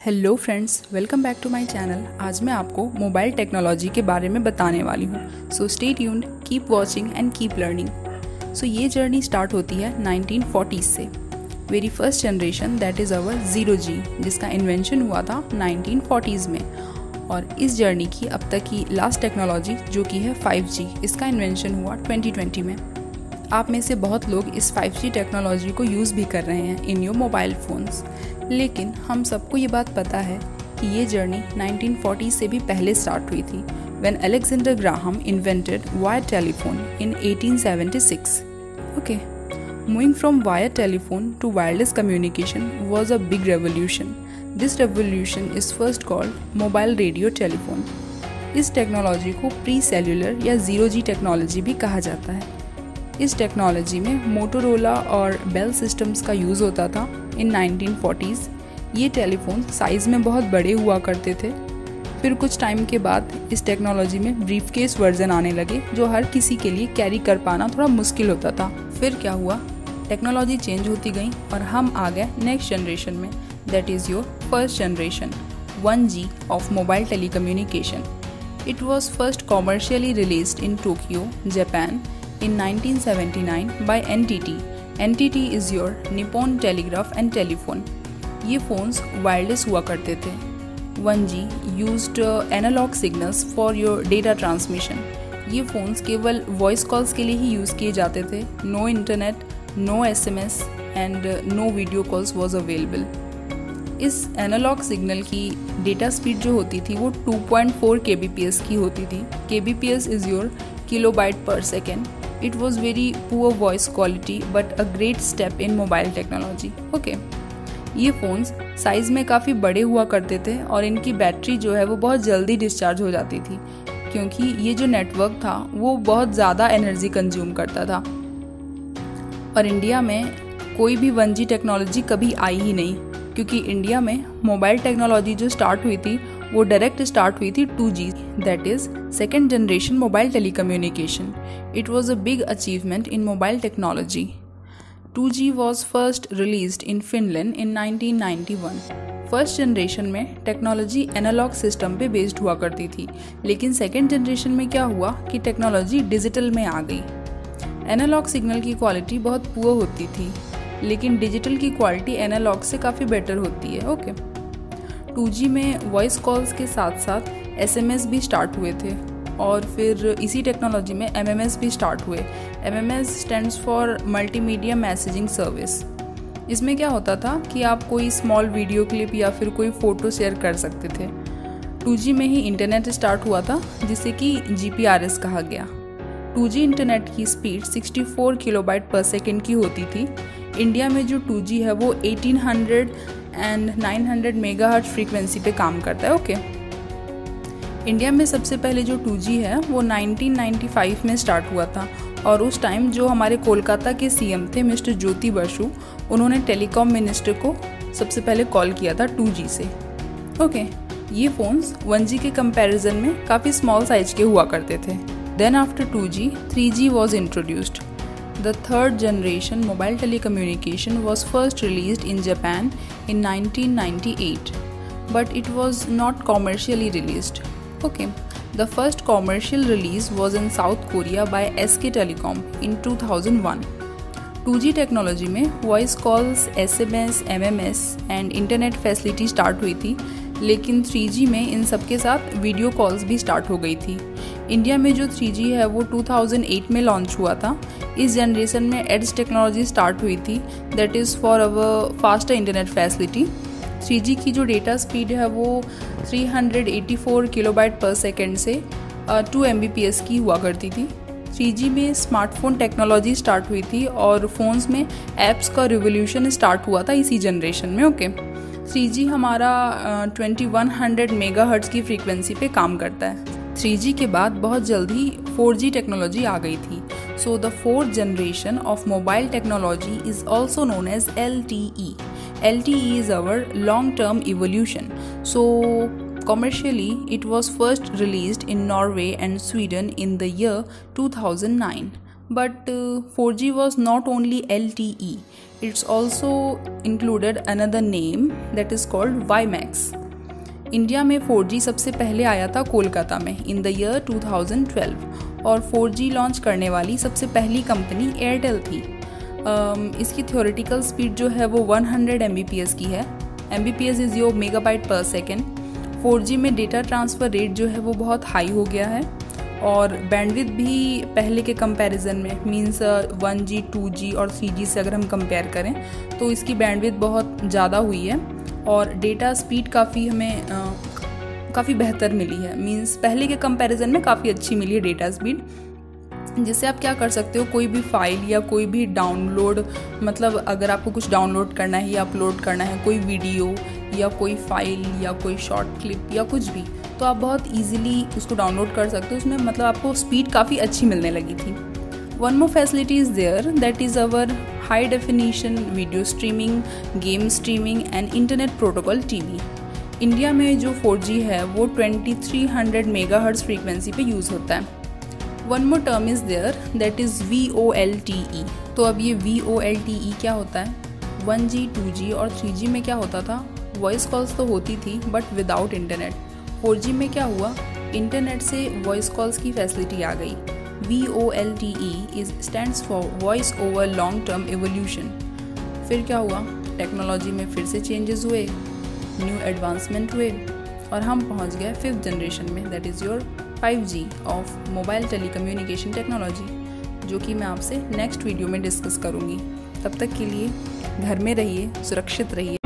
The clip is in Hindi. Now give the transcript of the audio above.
Hello friends, welcome back to my channel. आज मैं आपको मोबाइल टेक्नोलॉजी के बारे में बताने वाली हूँ। So stay tuned, keep watching and keep learning. So ये जर्नी स्टार्ट होती है 1940s से। Very first generation that is our 0G, जिसका इन्वेंशन हुआ था 1940s में। और इस जर्नी की अब तक की लास्ट टेक्नोलॉजी जो कि है 5G, इसका इन्वेंशन हुआ 2020 में। आप में से बहुत लोग इस 5G टेक्नोलॉजी को यूज़ भी कर रहे हैं इन योर मोबाइल फ़ोन्स, लेकिन हम सबको ये बात पता है कि ये जर्नी 1940 से भी पहले स्टार्ट हुई थी, when Alexander Graham invented wire telephone in 1876. Okay, moving from wire telephone to wireless communication was a big revolution. This revolution is first called mobile radio telephone. इस टेक्नोलॉजी को प्री सेल्यूलर या 0G टेक्नोलॉजी भी कहा जाता है। इस टेक्नोलॉजी में मोटोरोला और बेल सिस्टम्स का यूज़ होता था इन 1940s। ये टेलीफोन साइज़ में बहुत बड़े हुआ करते थे। फिर कुछ टाइम के बाद इस टेक्नोलॉजी में ब्रीफकेस वर्जन आने लगे, जो हर किसी के लिए कैरी कर पाना थोड़ा मुश्किल होता था। फिर क्या हुआ, टेक्नोलॉजी चेंज होती गई और हम आ गए नेक्स्ट जनरेशन में, that is your first generation 1G of mobile telecommunication. It was first commercially released in Tokyo, Japan in 1979 by NTT. NTT is your Nippon Telegraph and Telephone. ये फ़ोन्स वायरलेस हुआ करते थे. 1G used analog signals for your data transmission. ये फ़ोन्स केवल वॉइस कॉल्स के लिए ही यूज़ किए जाते थे. No internet, no SMS and no video calls was available. इस एनालॉग सिग्नल की डेटा स्पीड जो होती थी वो 2.4 kbps की होती थी. kbps इज़ योर किलोबाइट पर second. It was very poor voice quality but a great step in mobile technology. Okay, ये फ़ोन्स साइज़ में काफ़ी बड़े हुआ करते थे और इनकी बैटरी जो है वो बहुत जल्दी डिस्चार्ज हो जाती थी, क्योंकि ये जो नेटवर्क था वो बहुत ज़्यादा एनर्जी कंज्यूम करता था. और इंडिया में कोई भी 1G टेक्नोलॉजी कभी आई ही नहीं, क्योंकि इंडिया में मोबाइल टेक्नोलॉजी जो स्टार्ट हुई थी वो डायरेक्ट स्टार्ट हुई थी 2G, that is second generation mobile telecommunication. It was a big achievement in mobile technology. 2G was first released in Finland in 1991. First generation में टेक्नोलॉजी एनालॉग सिस्टम पे बेस्ड हुआ करती थी, लेकिन सेकेंड जनरेशन में क्या हुआ कि टेक्नोलॉजी डिजिटल में आ गई. एनालॉग सिग्नल की क्वालिटी बहुत पुअर होती थी, लेकिन डिजिटल की क्वालिटी एनालॉग से काफ़ी बेटर होती है. ओके, 2G में वॉइस कॉल्स के साथ साथ SMS भी स्टार्ट हुए थे, और फिर इसी टेक्नोलॉजी में MMS भी स्टार्ट हुए. MMS stands for multimedia messaging service. इसमें क्या होता था कि आप कोई स्मॉल वीडियो क्लिप या फिर कोई फ़ोटो शेयर कर सकते थे. 2G में ही इंटरनेट स्टार्ट हुआ था, जिसे कि GPRS कहा गया. 2G इंटरनेट की स्पीड 64 किलोबाइट पर सेकेंड की होती थी. इंडिया में जो 2G है वो 1800 एंड 900 मेगाहर्ट्ज फ्रीक्वेंसी पे काम करता है. ओके, इंडिया में सबसे पहले जो 2G है वो 1995 में स्टार्ट हुआ था, और उस टाइम जो हमारे कोलकाता के CM थे मिस्टर ज्योति बसु, उन्होंने टेलीकॉम मिनिस्टर को सबसे पहले कॉल किया था 2G से. ओके, ये फ़ोन्स 1G के कंपैरिजन में काफ़ी स्मॉल साइज के हुआ करते थे. Then after 2G, 3G was introduced. The third generation mobile telecommunication was first released in Japan in 1998, but it was not commercially released. Okay, the first commercial release was in South Korea by SK Telecom in 2001. 2G technology में voice calls, SMS, MMS and internet facility start हुई थी, लेकिन 3G में इन सब के साथ वीडियो कॉल्स भी स्टार्ट हो गई थी. इंडिया में जो 3G है वो 2008 में लॉन्च हुआ था. इस जनरेशन में एड्स टेक्नोलॉजी स्टार्ट हुई थी, that is for our faster internet facility. 3G की जो डेटा स्पीड है वो 384 किलोबाइट पर सेकेंड से 2 Mbps की हुआ करती थी. 3G में स्मार्टफोन टेक्नोलॉजी स्टार्ट हुई थी और फ़ोन्स में ऐप्स का रिवोल्यूशन स्टार्ट हुआ था इसी जनरेशन में. ओके, 3G हमारा 2100 मेगाहर्ट्ज़ की फ्रीक्वेंसी पे काम करता है. 3G के बाद बहुत जल्दी 4G टेक्नोलॉजी आ गई थी. So the fourth generation of mobile technology is also known as LTE. LTE is our long-term evolution. So commercially, it was first released in Norway and Sweden in the year 2009. But 4G was not only LTE, it's also included another name that is called WiMAX. India में 4G सबसे पहले आया था कोलकाता में इन द ईयर 2012 और 4G लॉन्च करने वाली सबसे पहली कंपनी एयरटेल थी। इसकी थ्योरेटिकल स्पीड जो है वो 100 Mbps की है। Mbps इज़ योर मेगाबाइट पर सेकेंड। 4G में डेटा ट्रांसफ़र रेट जो है वो बहुत हाई हो गया है और बैंडविड्थ भी पहले के कंपैरिजन में मींस 1G 2G और 3G से अगर हम कंपेयर करें तो इसकी बैंडविड्थ बहुत ज़्यादा हुई है और डेटा स्पीड काफ़ी हमें काफ़ी बेहतर मिली है। मींस पहले के कंपैरिजन में काफ़ी अच्छी मिली है डेटा स्पीड, जिससे आप क्या कर सकते हो, कोई भी फाइल या कोई भी डाउनलोड, मतलब अगर आपको कुछ डाउनलोड करना है या अपलोड करना है, कोई वीडियो या कोई फाइल या कोई शॉर्ट क्लिप या कुछ भी, तो आप बहुत ईजिली उसको डाउनलोड कर सकते हो। उसमें मतलब आपको स्पीड काफ़ी अच्छी मिलने लगी थी। One more facility is there, that is our high definition video streaming, game streaming and internet protocol TV. India में जो 4G है वो 2300 मेगाहर्ट्ज़ फ्रीक्वेंसी पे यूज़ होता है। One more term is there, that is VoLTE। तो अब ये VoLTE क्या होता है? 1G 2G और 3G में क्या होता था, वॉइस कॉल्स तो होती थी बट विदाउट इंटरनेट। 4G में क्या हुआ, इंटरनेट से वॉइस कॉल्स की फैसिलिटी आ गई। VoLTE is stands for voice over long term evolution. फिर क्या हुआ, टेक्नोलॉजी में फिर से चेंजेस हुए, न्यू एडवांसमेंट हुए और हम पहुंच गए 5th जनरेशन में, that is your 5G of mobile telecommunication technology, जो कि मैं आपसे नेक्स्ट वीडियो में डिस्कस करूँगी। तब तक के लिए घर में रहिए, सुरक्षित रहिए।